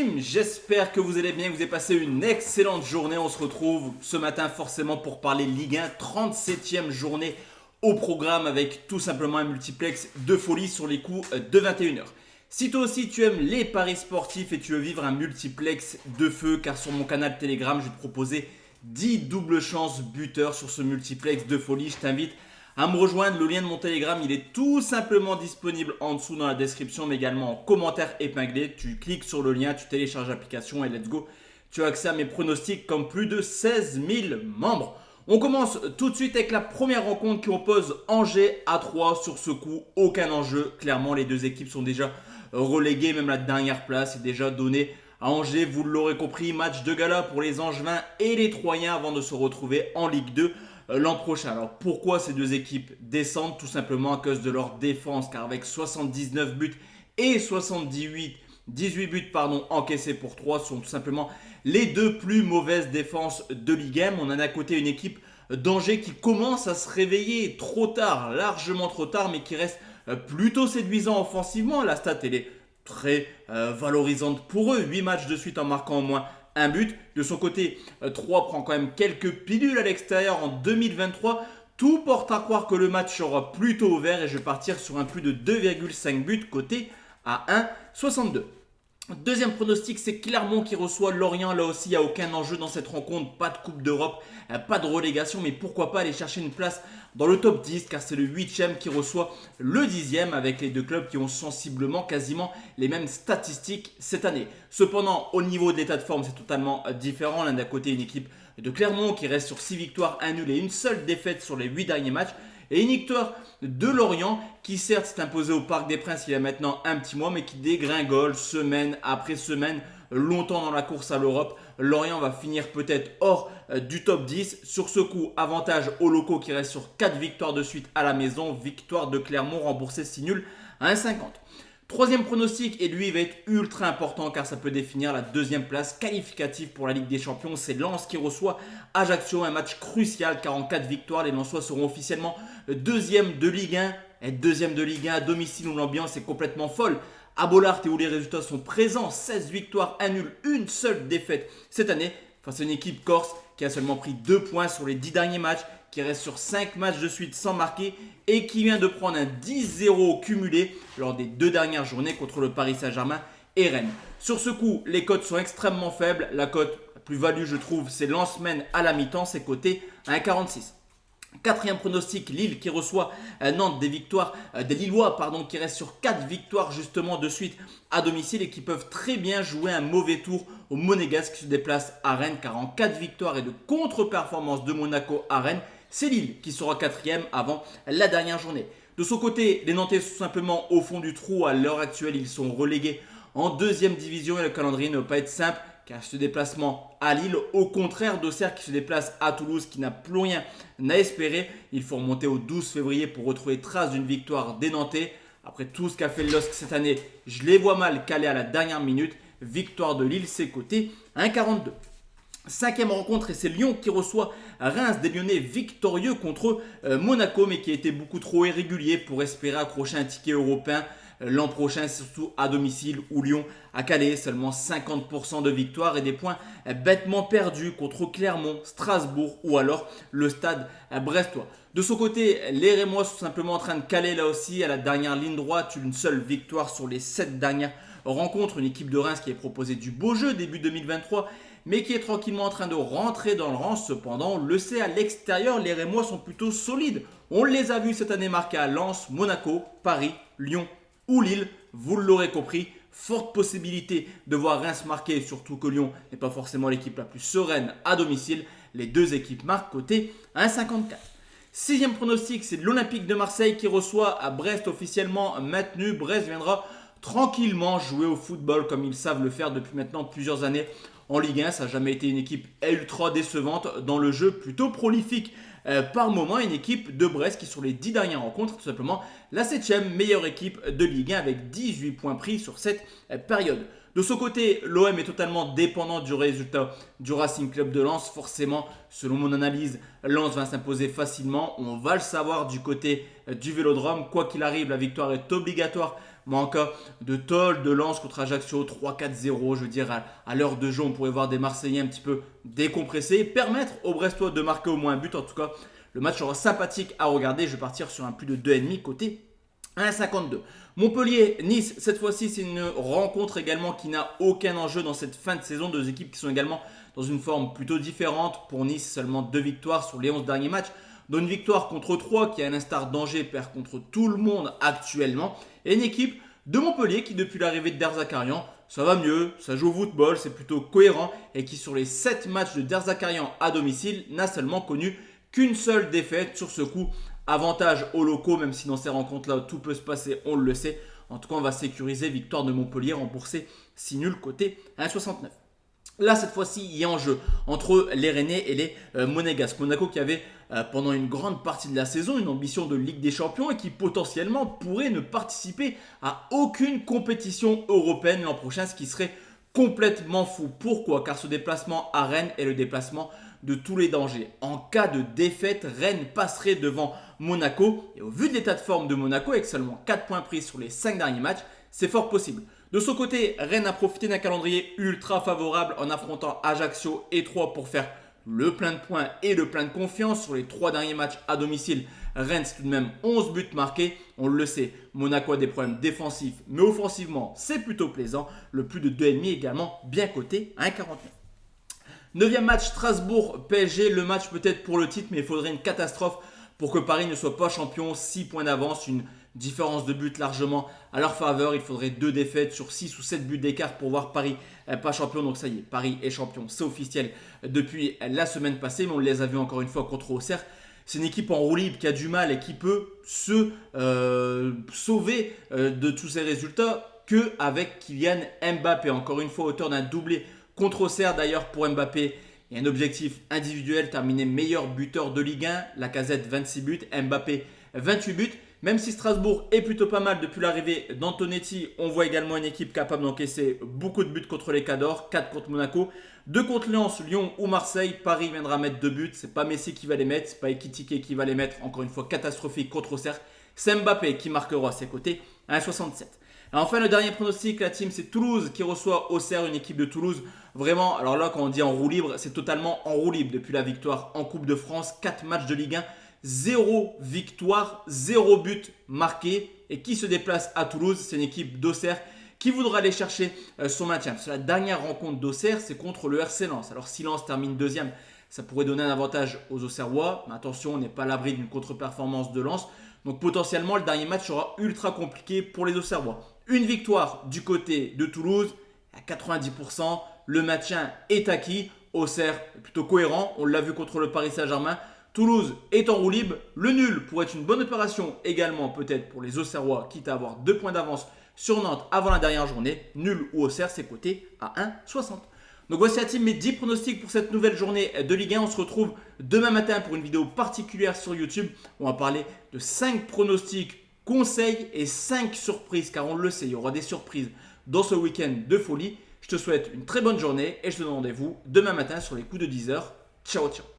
team, j'espère que vous allez bien, que vous avez passé une excellente journée. On se retrouve ce matin forcément pour parler Ligue 1, 37e journée au programme avec tout simplement un multiplex de folie sur les coups de 21h. Si toi aussi tu aimes les paris sportifs et tu veux vivre un multiplex de feu, car sur mon canal Telegram je vais te proposer 10 doubles chances buteurs sur ce multiplex de folie, je t'invite à me rejoindre. Le lien de mon Telegram, il est tout simplement disponible en dessous dans la description, mais également en commentaire épinglé. Tu cliques sur le lien, tu télécharges l'application et let's go. Tu as accès à mes pronostics comme plus de 16 000 membres. On commence tout de suite avec la première rencontre qui oppose Angers à 3. Sur ce coup, aucun enjeu. Clairement, les deux équipes sont déjà reléguées. Même la dernière place est déjà donnée à Angers. Vous l'aurez compris, match de gala pour les Angevins et les Troyens avant de se retrouver en Ligue 2 l'an prochain. Alors pourquoi ces deux équipes descendent? Tout simplement à cause de leur défense, car avec 79 buts et 18 buts encaissés pour 3 sont tout simplement les deux plus mauvaises défenses de Ligue 1. On a d'un côté une équipe d'Angers qui commence à se réveiller trop tard, largement trop tard, mais qui reste plutôt séduisant offensivement. La stat elle est très valorisante pour eux, 8 matchs de suite en marquant au moins un but. De son côté, 3 prend quand même quelques pilules à l'extérieur en 2023. Tout porte à croire que le match sera plutôt ouvert et je vais partir sur un plus de 2,5 buts côté à 1,62. Deuxième pronostic, c'est Clermont qui reçoit Lorient. Là aussi, il n'y a aucun enjeu dans cette rencontre. Pas de Coupe d'Europe, pas de relégation. Mais pourquoi pas aller chercher une place dans le top 10, car c'est le 8e qui reçoit le 10e avec les deux clubs qui ont sensiblement quasiment les mêmes statistiques cette année. Cependant, au niveau de l'état de forme, c'est totalement différent. L'un d'un côté, une équipe de Clermont qui reste sur 6 victoires, 1 nul et une seule défaite sur les 8 derniers matchs. Et une victoire de Lorient qui certes s'est imposée au Parc des Princes il y a maintenant un petit mois, mais qui dégringole semaine après semaine, longtemps dans la course à l'Europe. Lorient va finir peut-être hors du top 10. Sur ce coup, avantage aux locaux qui restent sur 4 victoires de suite à la maison. Victoire de Clermont remboursée 6 nuls à 1,50. Troisième pronostic, et lui il va être ultra important car ça peut définir la deuxième place qualificative pour la Ligue des Champions. C'est Lens qui reçoit Ajaccio, un match crucial car en 4 victoires, les Lensois seront officiellement deuxième de Ligue 1. Être deuxième de Ligue 1 à domicile où l'ambiance est complètement folle, à Bollaert et où les résultats sont présents, 16 victoires, 1 nul, une seule défaite cette année face à une équipe corse qui a seulement pris 2 points sur les 10 derniers matchs, qui reste sur 5 matchs de suite sans marquer et qui vient de prendre un 10-0 cumulé lors des 2 dernières journées contre le Paris Saint-Germain et Rennes. Sur ce coup, les cotes sont extrêmement faibles. La cote la plus value, je trouve, c'est Lens mène à la mi-temps, c'est coté à 1,46. Quatrième pronostic, Lille qui reçoit Nantes, des Lillois qui restent sur 4 victoires justement de suite à domicile et qui peuvent très bien jouer un mauvais tour aux Monégasques qui se déplacent à Rennes, car en 4 victoires et de contre-performance de Monaco à Rennes, c'est Lille qui sera 4e avant la dernière journée. De son côté, les Nantais sont simplement au fond du trou. À l'heure actuelle, ils sont relégués en 2e division et le calendrier ne va pas être simple, car ce déplacement à Lille, au contraire d'Auxerre qui se déplace à Toulouse, qui n'a plus rien à espérer. Il faut remonter au 12 février pour retrouver trace d'une victoire des Nantais. Après tout ce qu'a fait le LOSC cette année, je les vois mal calés à la dernière minute. Victoire de Lille, c'est coté 1,42. Cinquième rencontre, et c'est Lyon qui reçoit Reims, des Lyonnais victorieux contre Monaco, mais qui a été beaucoup trop irrégulier pour espérer accrocher un ticket européen l'an prochain, surtout à domicile où Lyon a calé seulement 50% de victoire et des points bêtement perdus contre Clermont, Strasbourg ou alors le Stade brestois. De son côté, les Rémois sont simplement en train de caler là aussi à la dernière ligne droite, une seule victoire sur les 7 dernières rencontres. Une équipe de Reims qui a proposé du beau jeu début 2023, mais qui est tranquillement en train de rentrer dans le rang. Cependant, on le sait, à l'extérieur, les Rémois sont plutôt solides. On les a vus cette année marquer à Lens, Monaco, Paris, Lyon ou Lille. Vous l'aurez compris, forte possibilité de voir Reims marquer, surtout que Lyon n'est pas forcément l'équipe la plus sereine à domicile. Les deux équipes marquent côté 1,54. Sixième pronostic, c'est l'Olympique de Marseille qui reçoit à Brest, officiellement maintenu. Brest viendra tranquillement jouer au football comme ils savent le faire depuis maintenant plusieurs années en Ligue 1. Ça n'a jamais été une équipe ultra décevante dans le jeu, plutôt prolifique par moment. Une équipe de Brest qui sur les 10 dernières rencontres, tout simplement la 7e meilleure équipe de Ligue 1 avec 18 points pris sur cette période. De son côté, l'OM est totalement dépendant du résultat du Racing Club de Lens. Forcément, selon mon analyse, Lens va s'imposer facilement. On va le savoir du côté du Vélodrome. Quoi qu'il arrive, la victoire est obligatoire. Mais en cas de toll de Lens contre Ajaccio, 3-4-0, je veux dire, à l'heure de jeu, on pourrait voir des Marseillais un petit peu décompressés. Permettre aux Brestois de marquer au moins un but. En tout cas, le match sera sympathique à regarder. Je vais partir sur un plus de 2,5 côté 1,52. Montpellier-Nice, cette fois-ci, c'est une rencontre également qui n'a aucun enjeu dans cette fin de saison. Deux équipes qui sont également dans une forme plutôt différente. Pour Nice, seulement 2 victoires sur les 11 derniers matchs, dont une victoire contre 3 qui, à l'instar d'Angers, perd contre tout le monde actuellement. Et une équipe de Montpellier qui, depuis l'arrivée de Derzakarian, ça va mieux, ça joue au football, c'est plutôt cohérent et qui, sur les 7 matchs de Derzakarian à domicile, n'a seulement connu qu'une seule défaite sur ce coup. Avantage aux locaux, même si dans ces rencontres-là, tout peut se passer, on le sait. En tout cas, on va sécuriser victoire de Montpellier, remboursée 6 nuls côté 1,69. Là, cette fois-ci, il y a un jeu entre les Rennais et les Monégasques. Monaco qui avait, pendant une grande partie de la saison, une ambition de Ligue des Champions et qui potentiellement pourrait ne participer à aucune compétition européenne l'an prochain, ce qui serait complètement fou. Pourquoi? Car ce déplacement à Rennes est le déplacement de tous les dangers. En cas de défaite, Rennes passerait devant Monaco. Et au vu de l'état de forme de Monaco, avec seulement 4 points pris sur les 5 derniers matchs, c'est fort possible. De son côté, Rennes a profité d'un calendrier ultra favorable en affrontant Ajaccio et Troyes pour faire le plein de points et le plein de confiance. Sur les 3 derniers matchs à domicile, Rennes, c'est tout de même 11 buts marqués. On le sait, Monaco a des problèmes défensifs, mais offensivement, c'est plutôt plaisant. Le plus de 2,5 également bien coté à 1,49. 9e match Strasbourg-PSG, le match peut-être pour le titre, mais il faudrait une catastrophe pour que Paris ne soit pas champion. 6 points d'avance, une différence de but largement à leur faveur. Il faudrait 2 défaites sur 6 ou 7 buts d'écart pour voir Paris pas champion. Donc ça y est, Paris est champion, c'est officiel depuis la semaine passée, mais on les a vus encore une fois contre Auxerre. C'est une équipe en roue libre qui a du mal et qui peut se sauver de tous ces résultats qu'avec Kylian Mbappé. Encore une fois, auteur d'un doublé contre Auxerre. D'ailleurs, pour Mbappé, il y a un objectif individuel, terminer meilleur buteur de Ligue 1. Lacazette 26 buts, Mbappé 28 buts. Même si Strasbourg est plutôt pas mal depuis l'arrivée d'Antonetti, on voit également une équipe capable d'encaisser beaucoup de buts contre les Cadors, 4 contre Monaco, 2 contre Lens, Lyon ou Marseille. Paris viendra mettre 2 buts, c'est pas Messi qui va les mettre, c'est pas Ekitike qui va les mettre, encore une fois catastrophique contre Auxerre. C'est Mbappé qui marquera à ses côtés à 1,67. Enfin, le dernier pronostic, la team, c'est Toulouse qui reçoit Auxerre, une équipe de Toulouse. Vraiment, alors là, quand on dit en roue libre, c'est totalement en roue libre depuis la victoire en Coupe de France. 4 matchs de Ligue 1, 0 victoire, 0 but marqué. Et qui se déplace à Toulouse? C'est une équipe d'Auxerre qui voudra aller chercher son maintien. Parce que la dernière rencontre d'Auxerre, c'est contre le RC Lens. Alors, si Lens termine deuxième, ça pourrait donner un avantage aux Auxerrois. Mais attention, on n'est pas à l'abri d'une contre-performance de Lens. Donc potentiellement, le dernier match sera ultra compliqué pour les Auxerrois. Une victoire du côté de Toulouse, à 90%, le maintien est acquis. Auxerre est plutôt cohérent, on l'a vu contre le Paris Saint-Germain. Toulouse est en roue libre. Le nul pourrait être une bonne opération également peut-être pour les Auxerrois, quitte à avoir 2 points d'avance sur Nantes avant la dernière journée. Nul ou Auxerre, c'est coté à 1,60. Donc voici la team, mes 10 pronostics pour cette nouvelle journée de Ligue 1. On se retrouve demain matin pour une vidéo particulière sur YouTube. On va parler de 5 pronostics, conseils et 5 surprises. Car on le sait, il y aura des surprises dans ce week-end de folie. Je te souhaite une très bonne journée et je te donne rendez-vous demain matin sur les coups de 10h. Ciao, ciao.